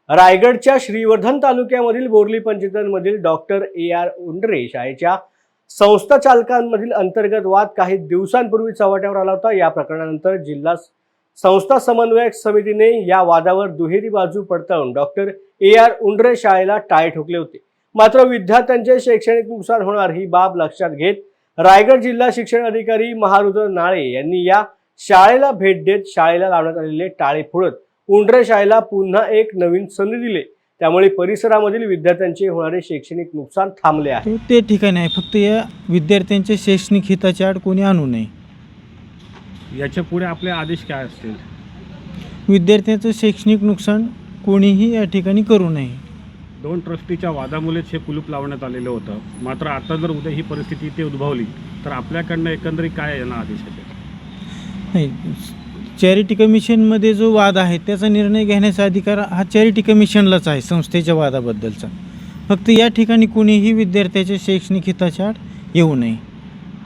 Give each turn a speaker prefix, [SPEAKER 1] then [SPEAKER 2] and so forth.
[SPEAKER 1] रायगडच्या Shrivardhan तालुक्यामधील Borli पंचायतीमधील doctor AR उंडरे शाळेच्या संस्था चालकांमधील अंतर्गत वाद काही दिवसांपूर्वी चव्हाट्यावर आला होता। या प्रकरणानंतर जिल्हा संस्था समन्वयक समितीने या वादावर दुहेरी बाजू पडताळून डॉक्टर AR उंडरे शाळेला टाळे ठोकले होते। मात्र विद्यार्थ्यांचे शैक्षणिक नुकसान होणार ही बाब लक्षात घेत रायगड जिल्हा शिक्षण अधिकारी महारुद्र नाळे यांनी या शाळेला भेट देत शाळेला लावण्यात आलेले टाळे फोडत उंडरे शाळेला पुन्हा एक नवीन संधी दिली। त्यामुळे परिसरामधील विद्यार्थ्यांचे होणारे शैक्षणिक नुकसान थांबले आहे।
[SPEAKER 2] ते ठिकाणी आहे, फक्त या विद्यार्थ्यांचे शैक्षणिक हिताची आड कोणी आणू नये।
[SPEAKER 3] याच्या पुढे आपले आदेश काय असतील?
[SPEAKER 2] विद्यार्थ्यांचं शैक्षणिक नुकसान कोणीही या ठिकाणी करू नये।
[SPEAKER 3] दोन ट्रस्टीच्या वादामुळेच हे कुलूप लावण्यात आलेलं होतं। मात्र आता जर उद्या ही परिस्थिती इथे उद्भवली तर आपल्याकडनं एकंदरीत काय येणार आदेशाचे?
[SPEAKER 2] नाही, चॅरिटी कमिशनमध्ये जो वाद आहे त्याचा निर्णय घेण्याचा अधिकार हा चॅरिटी कमिशनलाच आहे संस्थेच्या वादाबद्दलचा। फक्त या ठिकाणी कोणीही विद्यार्थ्याच्या शैक्षणिक हिताच्या आड येऊ नये।